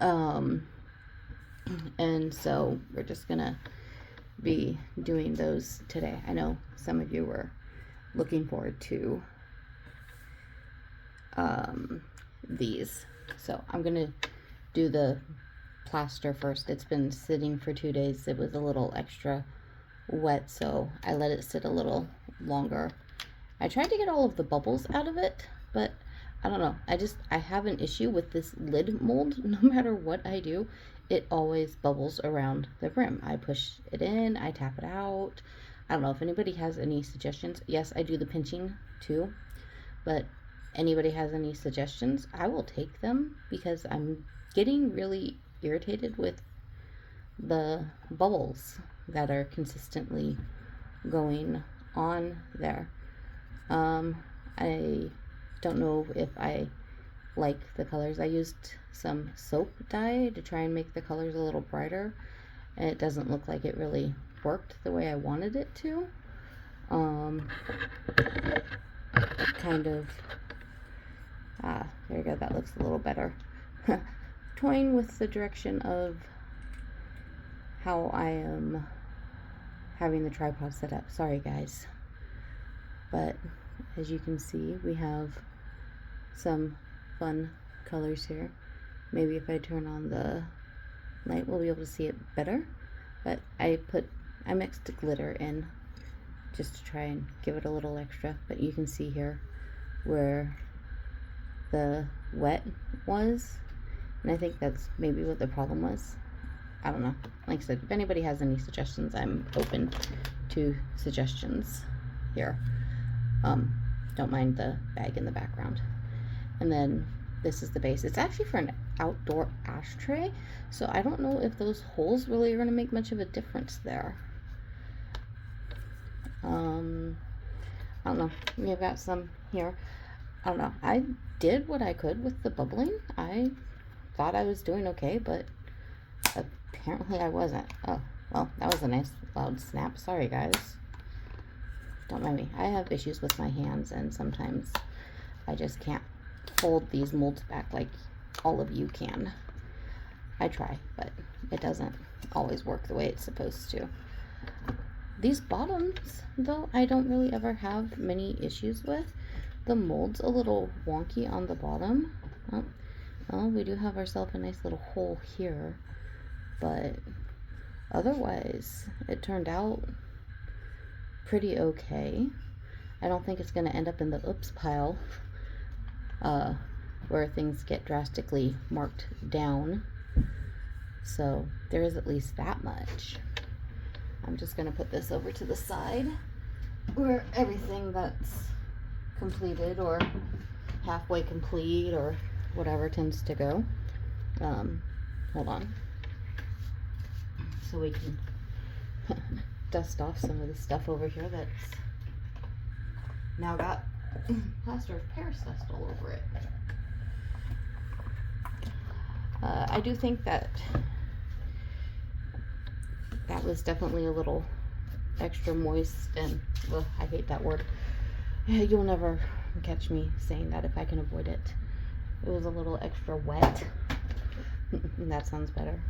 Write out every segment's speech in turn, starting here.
Um, and so we're just gonna be doing those today. I know some of you were looking forward to these. So I'm gonna do the plaster first. It's been sitting for 2 days. It was a little extra wet, so I let it sit a little longer. I tried to get all of the bubbles out of it, but I don't know. I have an issue with this lid mold. No matter what I do, it always bubbles around the rim. I push it in, I tap it out. I don't know if anybody has any suggestions. Yes, I do the pinching too, but anybody has any suggestions, I will take them, because I'm getting really irritated with the bubbles that are consistently going on there. I don't know if I like the colors. I used some soap dye to try and make the colors a little brighter, and it doesn't look like it really worked the way I wanted it to. Kind of, there you go, that looks a little better. Toying with the direction of how I am having the tripod set up. Sorry guys. But as you can see, we have some fun colors here. Maybe if I turn on the light, we'll be able to see it better. But I mixed glitter in just to try and give it a little extra. But you can see here where the wet was, and I think that's maybe what the problem was. I don't know. Like I said, if anybody has any suggestions, I'm open to suggestions here. Don't mind the bag in the background. And then this is the base. It's actually for an outdoor ashtray, so I don't know if those holes really are going to make much of a difference there. I don't know. We've got some here. I don't know. I did what I could with the bubbling. I thought I was doing okay, but apparently I wasn't. Oh, well, that was a nice loud snap. Sorry, guys. Don't mind me. I have issues with my hands, and sometimes I just can't hold these molds back like all of you can. I try, but it doesn't always work the way it's supposed to. These bottoms, though, I don't really ever have many issues with. The mold's a little wonky on the bottom. Oh, well, we do have ourselves a nice little hole here, but otherwise it turned out pretty okay. I don't think it's going to end up in the oops pile where things get drastically marked down. So there is at least that much. I'm just going to put this over to the side where everything that's completed or halfway complete or whatever tends to go. Hold on. So we can dust off some of the stuff over here that's now got plaster of Paris dust all over it. I do think that was definitely a little extra moist, and ugh, I hate that word. You'll never catch me saying that if I can avoid it. It was a little extra wet. That sounds better.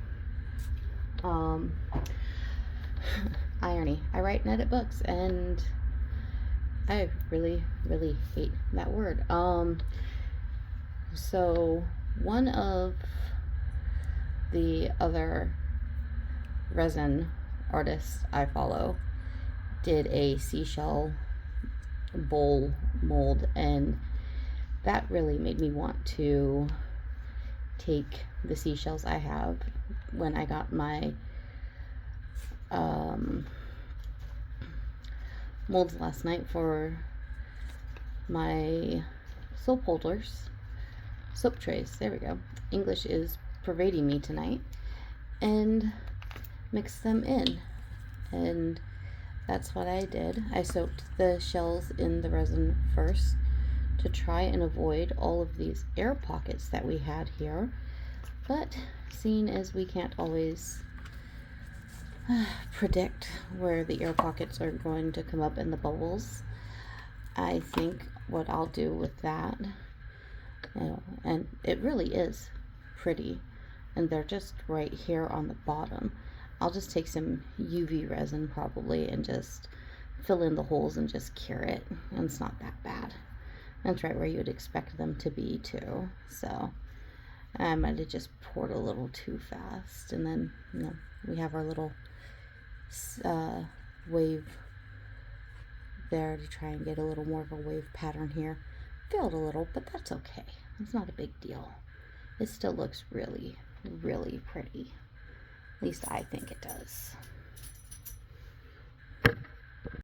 Irony. I write and edit books, and I really, really hate that word. So one of the other resin artists I follow did a seashell bowl mold, and that really made me want to take the seashells I have when I got my molds last night for my soap holders, soap trays, there we go. English is pervading me tonight. And mix them in, and that's what I did. I soaked the shells in the resin first to try and avoid all of these air pockets that we had here, but seeing as we can't always predict where the air pockets are going to come up in the bubbles, I think what I'll do with that, and it really is pretty. and they're just right here on the bottom. I'll just take some UV resin probably and just fill in the holes and just cure it, and it's not that bad. That's right where you would expect them to be too. So I might have just poured a little too fast, and then we have our little wave there to try and get a little more of a wave pattern here. Failed a little, but that's okay. It's not a big deal. It still looks really, really pretty. At least I think it does.